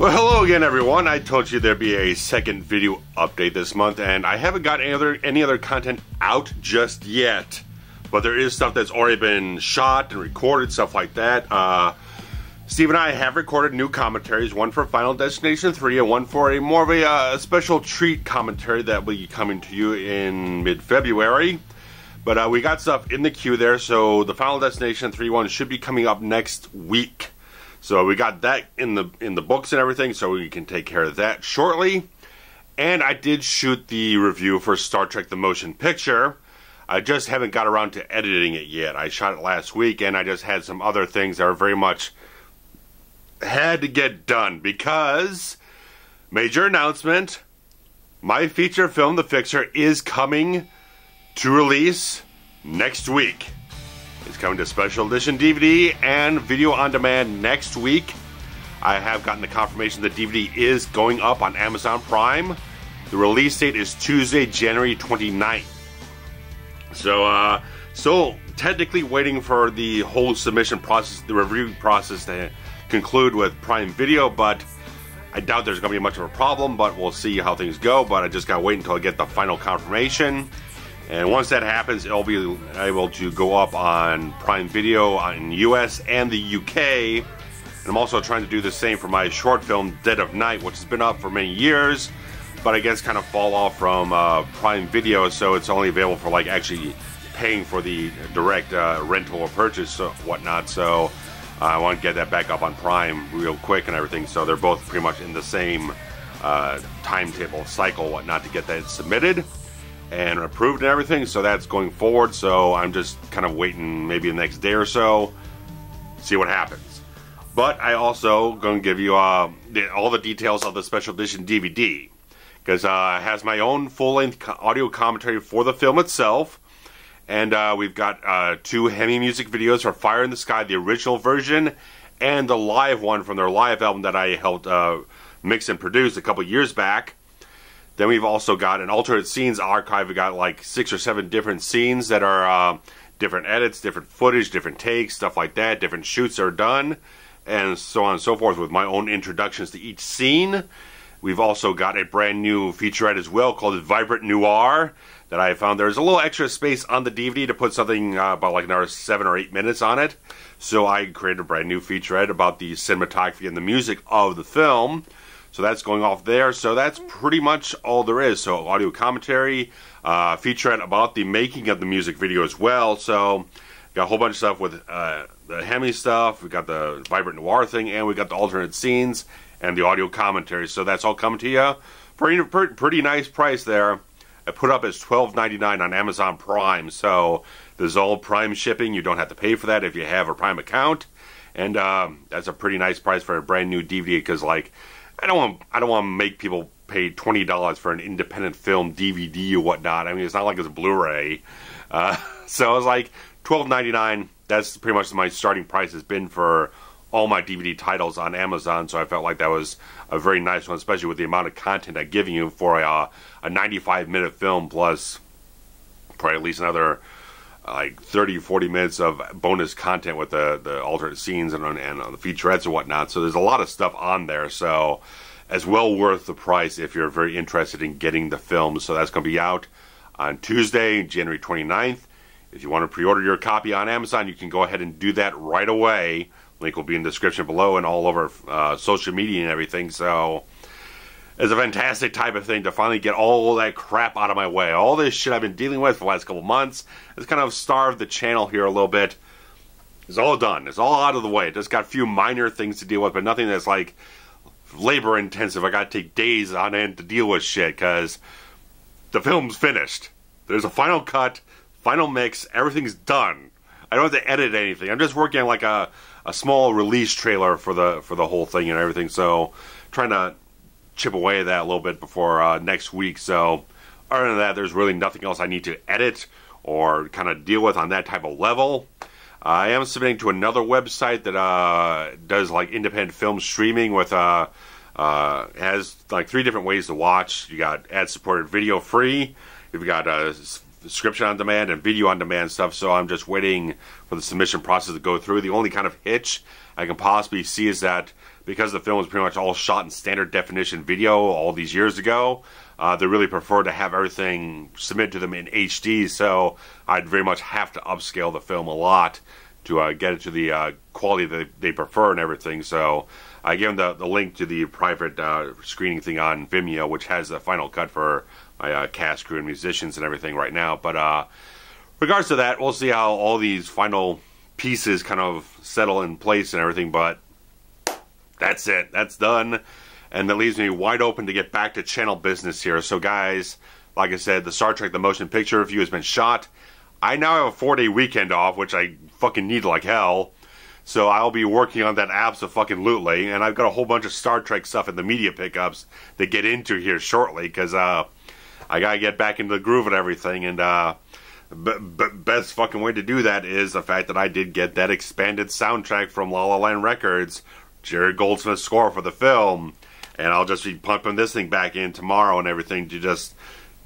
Well, hello again, everyone. I told you there'd be a second video update this month, and I haven't got any other content out just yet. But there is stuff that's already been shot and recorded, stuff like that. Steve and I have recorded new commentaries, one for Final Destination 3 and one for a more of a special treat commentary that will be coming to you in mid-February. But we got stuff in the queue there, so the Final Destination 3 one should be coming up next week. So we got that in the books and everything, so we can take care of that shortly. And I did shoot the review for Star Trek The Motion Picture. I just haven't got around to editing it yet. I shot it last week, and I just had some other things that are very much had to get done because major announcement, my feature film, The Fixer, is coming to release next week. It's coming to Special Edition DVD and video on demand next week. I have gotten the confirmation the DVD is going up on Amazon Prime. The release date is Tuesday, January 29th. So, still technically waiting for the whole submission process, the review process to conclude with Prime Video, but I doubt there's going to be much of a problem, but we'll see how things go. But I just got to wait until I get the final confirmation. And once that happens, it'll be able to go up on Prime Video in the US and the UK. And I'm also trying to do the same for my short film, Dead of Night, which has been up for many years, but I guess kind of fall off from Prime Video, so it's only available for like actually paying for the direct rental or purchase or whatnot. So I want to get that back up on Prime real quick and everything. So they're both pretty much in the same timetable, cycle, whatnot, to get that submitted and approved and everything. So that's going forward. So I'm just kind of waiting maybe the next day or so, see what happens. But I also going to give you all the details of the Special Edition DVD, because it has my own full-length audio commentary for the film itself. And we've got 2 Hemi music videos for Fire in the Sky, the original version, and the live one from their live album that I helped mix and produce a couple years back. Then we've also got an alternate scenes archive. We got like 6 or 7 different scenes that are different edits, different footage, different takes, stuff like that, different shoots are done, and so on and so forth, with my own introductions to each scene. We've also got a brand new featurette as well called Vibrant Noir that I found there's a little extra space on the DVD to put something about like another 7 or 8 minutes on it. So I created a brand new featurette about the cinematography and the music of the film. So that's going off there. So that's pretty much all there is. So audio commentary, featurette about the making of the music video as well. So got a whole bunch of stuff with the Hemi stuff. We got the Vibrant Noir thing, and we got the alternate scenes and the audio commentary. So that's all coming to you for a pretty nice price there. I put up as $12.99 on Amazon Prime. So there's all Prime shipping. You don't have to pay for that if you have a Prime account. And that's a pretty nice price for a brand new DVD, because like I don't want to make people pay $20 for an independent film DVD or whatnot. I mean, it's not like it's a Blu-ray. So I was like, $12.99. That's pretty much my starting price has been for all my DVD titles on Amazon. So I felt like that was a very nice one, especially with the amount of content I'm giving you for a 95-minute film, plus probably at least another like 30-40 minutes of bonus content with the alternate scenes and the featurettes and whatnot. So there's a lot of stuff on there, so as well worth the price if you're very interested in getting the film. So that's going to be out on Tuesday, January 29th. If you want to pre-order your copy on Amazon, you can go ahead and do that right away. Link will be in the description below and all over social media and everything. So it's a fantastic type of thing to finally get all that crap out of my way. All this shit I've been dealing with for the last couple months has kind of starved the channel here a little bit. It's all done. It's all out of the way. Just got a few minor things to deal with, but nothing that's like labor intensive. I got to take days on end to deal with shit, because the film's finished. There's a final cut, final mix, everything's done. I don't have to edit anything. I'm just working on like a small release trailer for the whole thing and everything. So trying to chip away at that a little bit before next week. So other than that, there's really nothing else I need to edit or kind of deal with on that type of level. I am submitting to another website that does like independent film streaming with has like 3 different ways to watch. You got ad-supported video free. You've got description on demand and video on demand stuff, so I'm just waiting for the submission process to go through. The only kind of hitch I can possibly see is that because the film was pretty much all shot in standard definition video all these years ago, they really prefer to have everything submitted to them in HD, so I'd very much have to upscale the film a lot to get it to the quality that they prefer and everything. So I gave them the link to the private screening thing on Vimeo, which has the final cut for my cast, crew, and musicians and everything right now. But regards to that, we'll see how all these final pieces kind of settle in place and everything, but that's it. That's done. And that leaves me wide open to get back to channel business here. So guys, like I said, the Star Trek The Motion Picture review has been shot. I now have a 4-day weekend off, which I fucking need like hell. So I'll be working on that abso-fucking-lutely. And I've got a whole bunch of Star Trek stuff in the media pickups to get into here shortly, because I gotta get back into the groove and everything. And best fucking way to do that is the fact that I did get that expanded soundtrack from La La Land Records, Jerry Goldsmith's score for the film. And I'll just be pumping this thing back in tomorrow and everything to just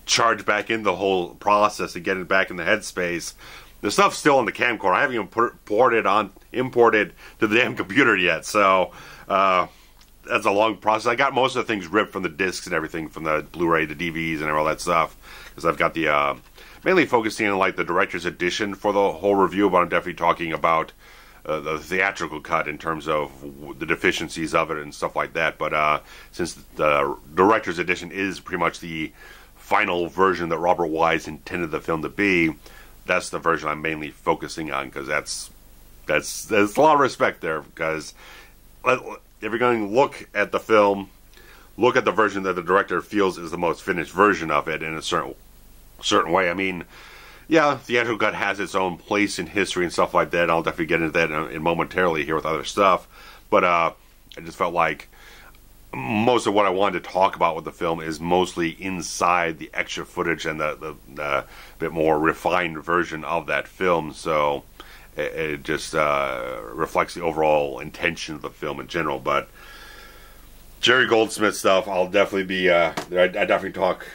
charge back in the whole process and get it back in the headspace. The stuff's still on the camcorder. I haven't even imported to the damn computer yet. So that's a long process. I got most of the things ripped from the discs and everything, from the Blu-ray, the DVDs, and all that stuff. Because I've got the mainly focusing on like the director's edition for the whole review, but I'm definitely talking about the theatrical cut in terms of the deficiencies of it and stuff like that. But since the director's edition is pretty much the final version that Robert Wise intended the film to be, that's the version I'm mainly focusing on, because that's a lot of respect there. Because if you're going to look at the film, look at the version that the director feels is the most finished version of it in a certain way. I mean, yeah, theatrical cut has its own place in history and stuff like that. I'll definitely get into that in momentarily here with other stuff. But I just felt like most of what I wanted to talk about with the film is mostly inside the extra footage and the bit more refined version of that film. So it just reflects the overall intention of the film in general. But Jerry Goldsmith stuff, I'll definitely be, I definitely talk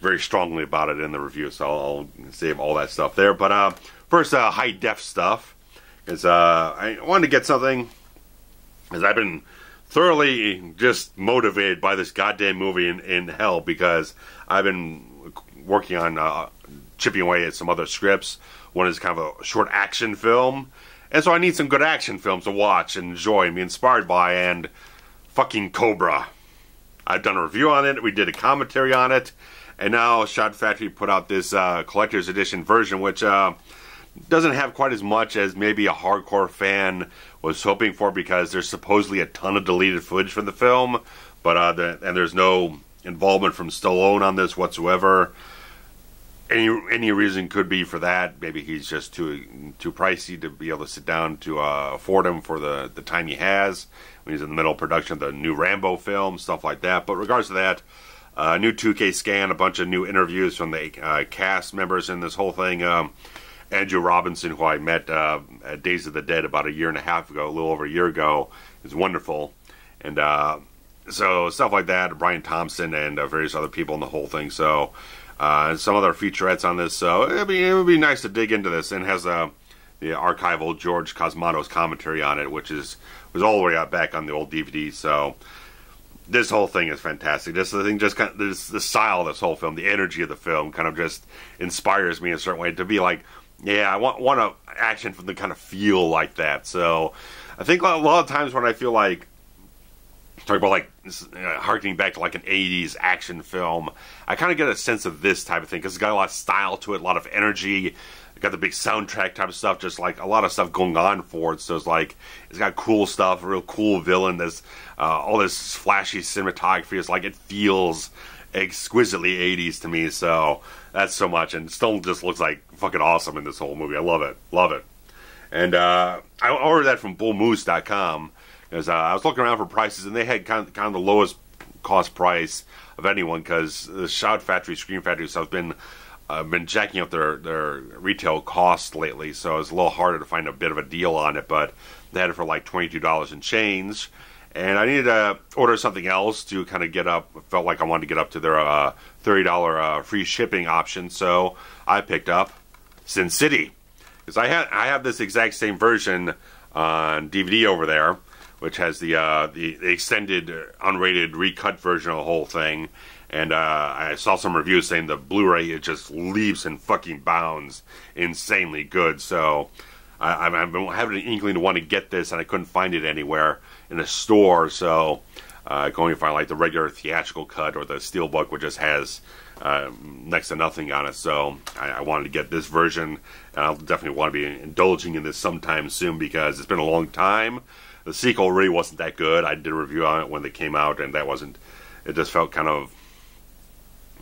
very strongly about it in the review, so I'll save all that stuff there. But first, high def stuff, because I wanted to get something, because I've been thoroughly just motivated by this goddamn movie in hell, because I've been working on chipping away at some other scripts. One is kind of a short action film, and so I need some good action films to watch and enjoy and be inspired by, and fucking Cobra. I've done a review on it, we did a commentary on it, and now Shot Factory put out this collector's edition version, which doesn't have quite as much as maybe a hardcore fan was hoping for, because there's supposedly a ton of deleted footage from the film, but and there's no involvement from Stallone on this whatsoever. Any reason could be for that. Maybe he's just too pricey to be able to sit down to afford him for the time he has when he's in the middle of production of the new Rambo film, stuff like that. But regards to that, new 2K scan, a bunch of new interviews from the cast members in this whole thing. Andrew Robinson, who I met at Days of the Dead about a year and a half ago, a little over a year ago, is wonderful. And so stuff like that, Brian Thompson and various other people in the whole thing. So some other featurettes on this. So it would be nice to dig into this, and has the archival George Cosmatos commentary on it, which was all the way out back on the old DVD. So this whole thing is fantastic. This thing just kind of, the style of this whole film, the energy of the film, kind of just inspires me in a certain way to be like, yeah, I want an action film to kind of feel like that. So I think a lot of times when I feel like talking about like harkening back to like an 80s action film, I kind of get a sense of this type of thing, because it's got a lot of style to it, a lot of energy. Got the big soundtrack type of stuff, just like a lot of stuff going on for it. So it's like, it's got cool stuff, a real cool villain. There's all this flashy cinematography. It's like, it feels exquisitely 80s to me. So that's so much, and still just looks like fucking awesome in this whole movie. I love it. And I ordered that from bullmoose.com, because I was looking around for prices, and they had kind of the lowest cost price of anyone, because the Shout Factory, Screen Factory stuff has been jacking up their retail costs lately, so it's a little harder to find a bit of a deal on it. But they had it for like $22 and change, and I needed to order something else to kind of get up. Felt like I wanted to get up to their $30 free shipping option, so I picked up Sin City, because I have this exact same version on DVD over there, which has the extended unrated recut version of the whole thing. And I saw some reviews saying the Blu-ray, it just leaps and fucking bounds insanely good. So I've been having an inkling to want to get this, and I couldn't find it anywhere in a store. So going to find like the regular theatrical cut or the steelbook, which just has next to nothing on it. So I wanted to get this version, and I'll definitely want to be indulging in this sometime soon, because it's been a long time. The sequel really wasn't that good. I did a review on it when they came out, and that wasn't. It just felt kind of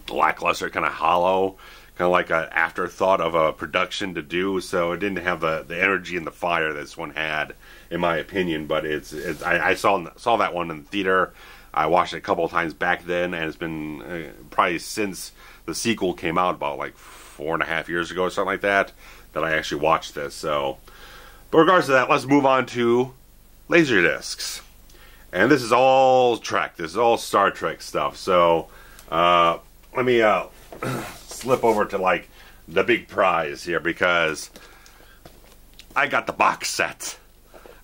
lackluster, kind of hollow, kind of like an afterthought of a production to do. So it didn't have the energy and the fire this one had, in my opinion. But I saw that one in the theater. I watched it a couple of times back then, and it's been probably since the sequel came out, about like 4.5 years ago or something like that, that I actually watched this. So, but regardless of that, let's move on to LASERDISCS. And this is all Trek. This is all Star Trek stuff. So let me slip over to like the big prize here, because I got the box set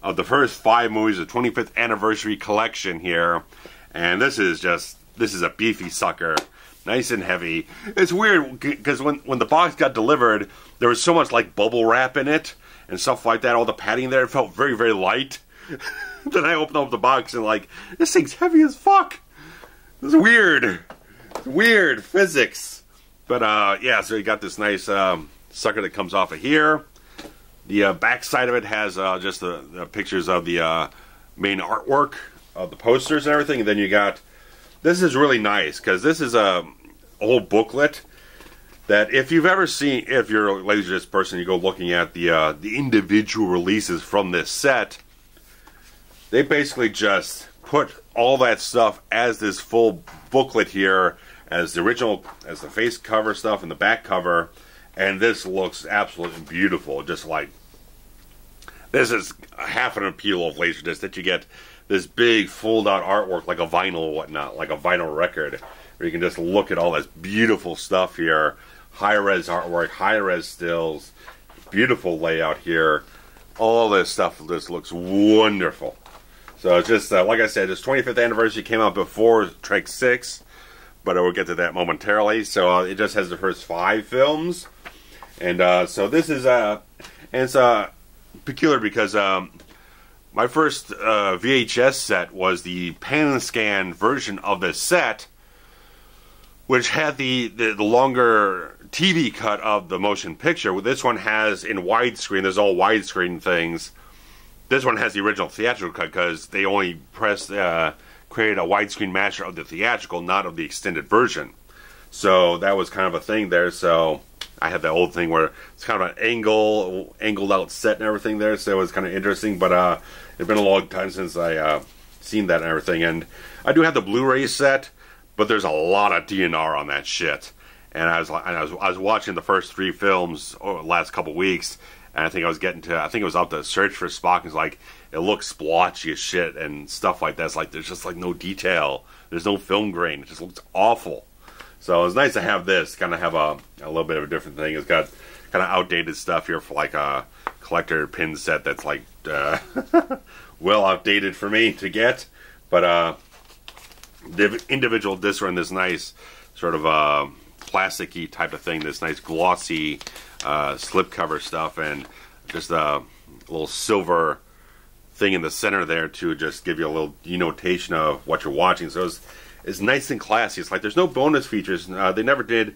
of the first 5 movies of the 25th anniversary collection here. And this is a beefy sucker, nice and heavy. It's weird because when the box got delivered, there was so much like bubble wrap in it and stuff like that. All the padding there, it felt very, very light. Then I opened up the box and like, this thing's heavy as fuck. It's weird. It's weird physics. But yeah, so you got this nice sucker that comes off of here. The back side of it has just the pictures of the main artwork of the posters and everything. And then you got, this is really nice, because this is a whole booklet that if you've ever seen, if you're a LASERDISC person, you go looking at the individual releases from this set, they basically just put all that stuff as this full booklet here, as the original, as the face cover stuff and the back cover, and this looks absolutely beautiful. Just like, this is half an appeal of LASERDISC, that you get this big fold-out artwork like a vinyl or whatnot, like a vinyl record, where you can just look at all this beautiful stuff here. High-res artwork, high-res stills, beautiful layout here. All this stuff just looks wonderful. So it's just, like I said, this 25th anniversary came out before Trek 6, but I will get to that momentarily. So it just has the first 5 films. And so this is, and it's peculiar because my first VHS set was the pan and scan version of this set, which had the longer TV cut of the motion picture. This one has in widescreen, there's all widescreen things. This one has the original theatrical cut, because they only created a widescreen master of the theatrical, not of the extended version. So that was kind of a thing there. So I had that old thing where it's kind of an angled out set and everything there. So it was kind of interesting. But it's been a long time since I seen that and everything. And I do have the Blu-ray set, but there's a lot of DNR on that shit. And I was watching the first 3 films over the last couple weeks. And I think I was out to search for Spock, and it's like, it looks splotchy as shit and stuff like that. It's like, there's just like no detail. There's no film grain. It just looks awful. So it's nice to have this, kind of have a little bit of a different thing. It's got kind of outdated stuff here for like a collector pin set that's like, well outdated for me to get. But the individual discs are in this nice sort of plasticky type of thing, this nice glossy slipcover stuff, and just a little silver thing in the center there to just give you a little denotation of what you're watching. So it's nice and classy. It's like there's no bonus features. They never did,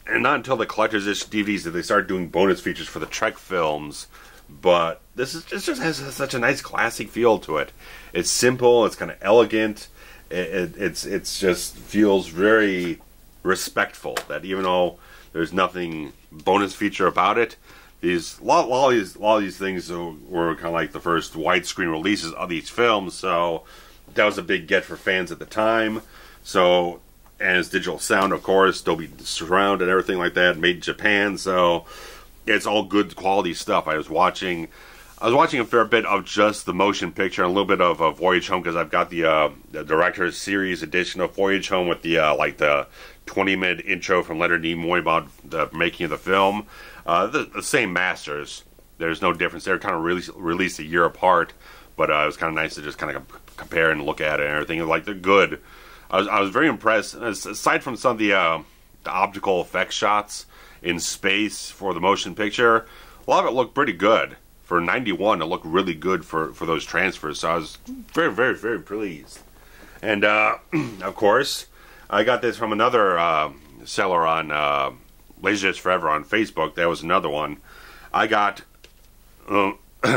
and not until the collector's edition DVDs did they start doing bonus features for the Trek films. But this just has such a nice classic feel to it. It's simple. It's kind of elegant. It's just feels very respectful. That even though there's nothing bonus feature about it, a lot of these things were kind of like the first widescreen releases of these films. So that was a big get for fans at the time. So, and it's digital sound, of course, Dolby Surround and everything like that, made in Japan. So it's all good quality stuff. I was watching I was watching a fair bit of just the motion picture and a little bit of Voyage Home, because I've got the director's series edition of Voyage Home with the like the 20-minute intro from Leonard Nimoy about the making of the film. The same masters. There's no difference. They're kind of released a year apart, but it was kind of nice to just kind of compare and look at it and everything. Like, they're good. I was very impressed. Aside from some of the optical effects shots in space for the motion picture, a lot of it looked pretty good. For 91, it looked really good for those transfers, so I was very, very, very pleased. And, of course, I got this from another seller on LASERDISCS Forever on Facebook. That was another one. I got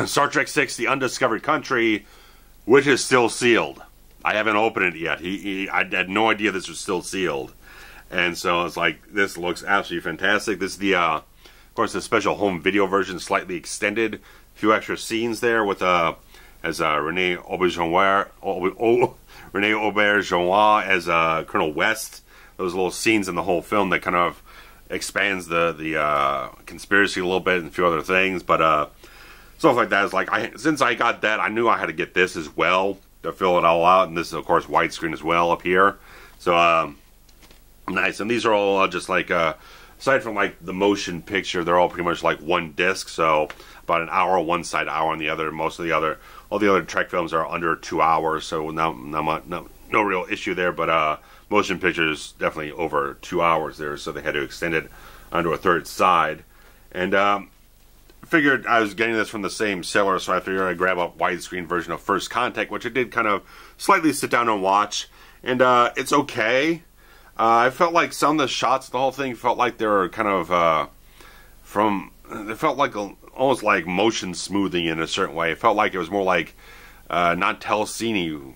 Star Trek VI, The Undiscovered Country, which is still sealed. I haven't opened it yet. I had no idea this was still sealed. And so it's like, this looks absolutely fantastic. This is the, of course, the special home video version, slightly extended. A few extra scenes there with, as Renee Auberjonois as Colonel West. Those little scenes in the whole film that kind of expands the conspiracy a little bit and a few other things. But stuff like that is like, since I got that, I knew I had to get this as well to fill it all out. And this is, of course, widescreen as well up here. So, nice. And these are all just like, aside from like the motion picture, they're all pretty much like one disc. So about an hour on one side, hour on the other. Most of the other, all the other Trek films are under 2 hours. So no real issue there. But motion pictures definitely over 2 hours there. So they had to extend it onto a third side. And figured I was getting this from the same seller, so I figured I'd grab a widescreen version of First Contact, which I did kind of slightly sit down and watch. And it's okay. I felt like some of the shots, the whole thing felt like they were kind of they felt like almost like motion smoothing in a certain way. It felt like it was more like not telecine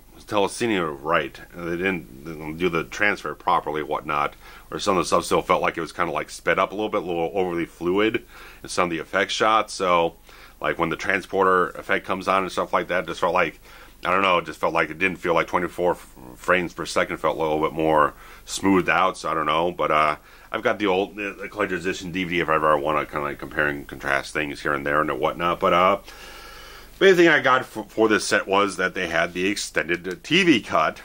right. They didn't do the transfer properly, whatnot. Or some of the stuff still felt like it was kind of like sped up a little bit, a little overly fluid in some of the effect shots. So, like when the transporter effect comes on and stuff like that, it just felt like, I don't know, it just felt like it didn't feel like 24 frames per second. Felt a little bit more smoothed out, so I don't know. But I've got the collector's edition DVD if I ever want to kind of like compare and contrast things here and there and whatnot. But the main thing I got for this set was that they had the extended TV cut.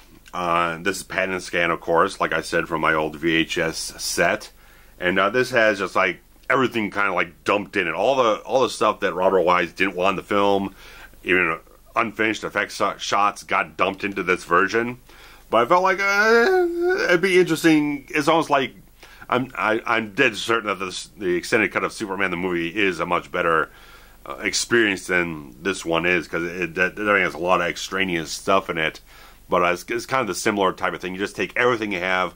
This is pan and scan, of course, like I said, from my old VHS set. And this has just like everything kind of like dumped in it. All the stuff that Robert Wise didn't want in the film, even unfinished effects shots, got dumped into this version. But I felt like it'd be interesting. It's almost like I'm dead certain that the extended cut of Superman the movie is a much better experience than this one is, because it has a lot of extraneous stuff in it. But it's kind of the similar type of thing. You just take everything you have,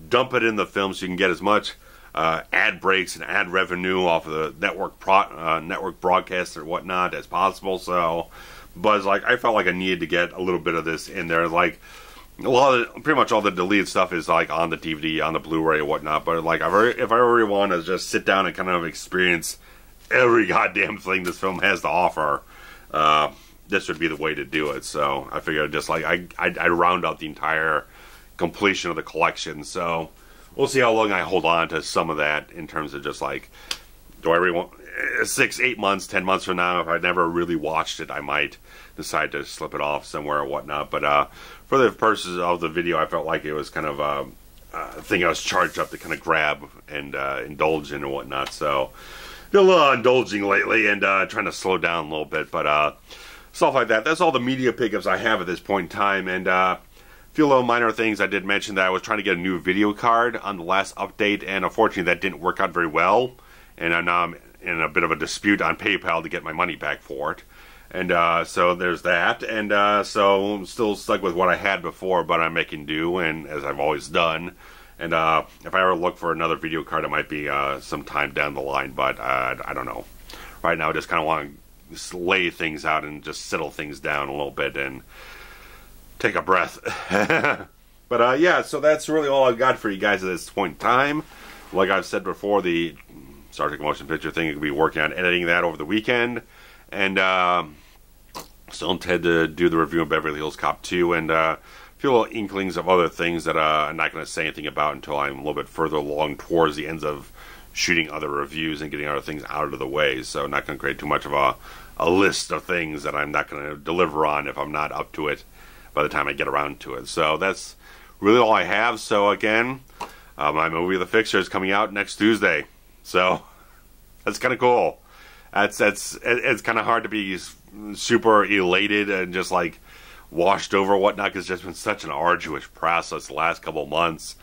dump it in the film so you can get as much ad breaks and ad revenue off of the network broadcast or whatnot as possible. So, but it's like I felt like I needed to get a little bit of this in there. Like pretty much all the deleted stuff is like on the DVD, on the Blu-ray, or whatnot. But like if I really want to just sit down and kind of experience every goddamn thing this film has to offer, this would be the way to do it. So I figured just like I round out the entire completion of the collection. So we'll see how long I hold on to some of that in terms of just like, do I really want 6, 8 months, 10 months from now, if I never really watched it, I might decide to slip it off somewhere or whatnot. But for the purposes of the video, I felt like it was kind of a thing I was charged up to kind of grab and indulge in and whatnot. So been a little indulging lately and trying to slow down a little bit, but stuff like that. That's all the media pickups I have at this point in time. And a few little minor things. I did mention that I was trying to get a new video card on the last update, and unfortunately that didn't work out very well. And now I'm in a bit of a dispute on PayPal to get my money back for it. And so there's that. And so I'm still stuck with what I had before, but I'm making do, and as I've always done. And if I ever look for another video card, it might be some time down the line, but I don't know. Right now I just kind of want to lay things out and just settle things down a little bit and take a breath. But yeah, so that's really all I've got for you guys at this point in time. Like I've said before, the Star Trek motion picture thing, I'll be working on editing that over the weekend. And still intend to do the review of Beverly Hills Cop 2 and a few little inklings of other things that I'm not going to say anything about until I'm a little bit further along towards the ends of shooting other reviews and getting other things out of the way. So not going to create too much of a list of things that I'm not going to deliver on if I'm not up to it by the time I get around to it. So that's really all I have. So again, my movie The Fixer is coming out next Tuesday. So that's kind of cool. It's kind of hard to be super elated and just like washed over whatnot, because it's just been such an arduous process the last couple of months.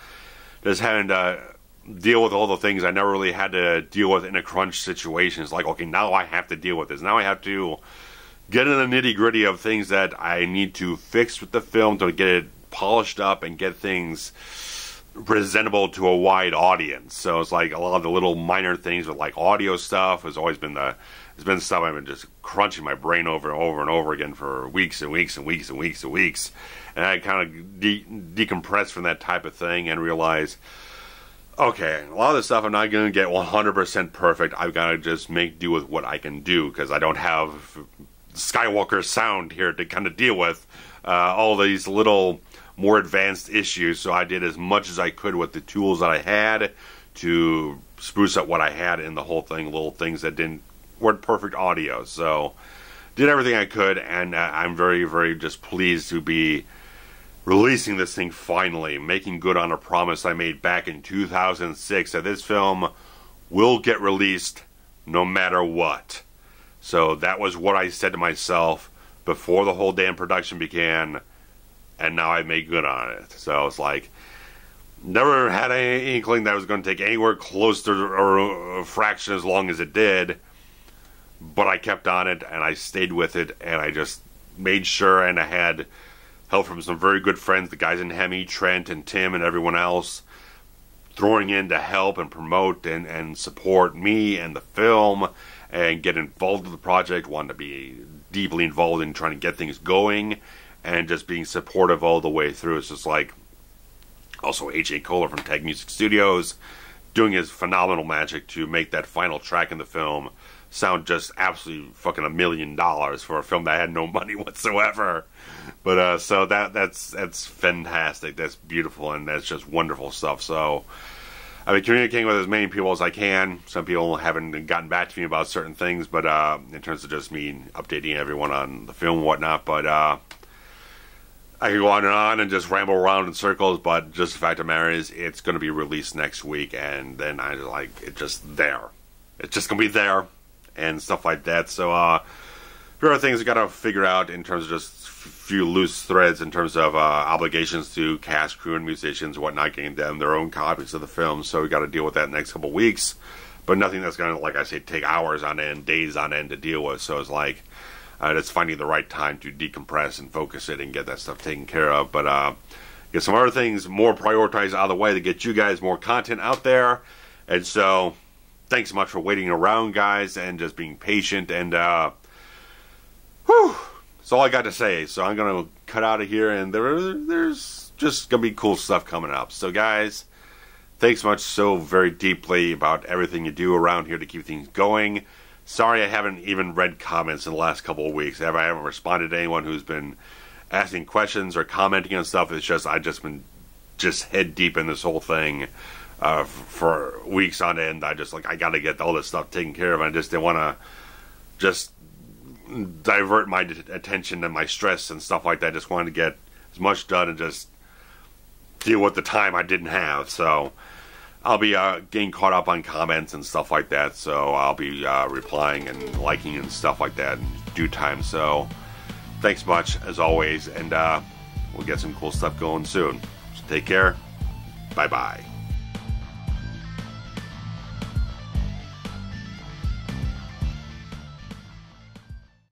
Just having to deal with all the things I never really had to deal with in a crunch situation. It's like, okay, now I have to deal with this. Now I have to get in the nitty-gritty of things that I need to fix with the film to get it polished up and get things presentable to a wide audience. So it's like a lot of the little minor things with like audio stuff has always been it's been stuff I've been just crunching my brain over and over and over again for weeks and weeks and weeks and weeks and weeks. And I kind of decompress from that type of thing and realize, okay, a lot of this stuff I'm not going to get 100% perfect. I've got to just make do with what I can do, because I don't have Skywalker sound here to kind of deal with all these little more advanced issues. So I did as much as I could with the tools that I had to spruce up what I had in the whole thing, little things that weren't perfect audio. So did everything I could, and I'm very, very just pleased to be releasing this thing finally, making good on a promise I made back in 2006 that this film will get released no matter what. So that was what I said to myself before the whole damn production began, and now I made good on it. So it's like, never had any inkling that it was going to take anywhere close to or a fraction as long as it did, but I kept on it, and I stayed with it, and I just made sure, and I had help from some very good friends, the guys in Hemi, Trent, and Tim, and everyone else, throwing in to help and promote and support me and the film, and get involved with the project, wanted to be deeply involved in trying to get things going, and just being supportive all the way through. It's just like, also AJ Kohler from Tag Music Studios, doing his phenomenal magic to make that final track in the film sound just absolutely fucking $1 million for a film that had no money whatsoever. But so that's fantastic. That's beautiful, and that's just wonderful stuff. So I've been communicating with as many people as I can. Some people haven't gotten back to me about certain things, but in terms of just me updating everyone on the film and whatnot. But I could go on and just ramble around in circles, but just the fact of the matter is, it's going to be released next week, and then I like it's just there. It's just going to be there, and stuff like that. So there are things I got to figure out in terms of just few loose threads in terms of obligations to cast, crew, and musicians and whatnot, getting them their own copies of the film. So we got to deal with that in the next couple of weeks, but nothing that's going to, like I say, take hours on end, days on end to deal with. So it's like it's finding the right time to decompress and focus it and get that stuff taken care of. But get some other things more prioritized out of the way to get you guys more content out there. And so thanks so much for waiting around, guys, and just being patient. And whew, that's all I got to say. So I'm going to cut out of here, and there's just going to be cool stuff coming up. So guys, thanks much so very deeply about everything you do around here to keep things going. Sorry I haven't even read comments in the last couple of weeks. I haven't responded to anyone who's been asking questions or commenting on stuff. It's just I've just been head deep in this whole thing for weeks on end. I got to get all this stuff taken care of. I just didn't want to just divert my attention and my stress and stuff like that. I just wanted to get as much done and just deal with the time I didn't have. So I'll be getting caught up on comments and stuff like that. So I'll be replying and liking and stuff like that in due time. So thanks much as always, and we'll get some cool stuff going soon. So take care. Bye bye.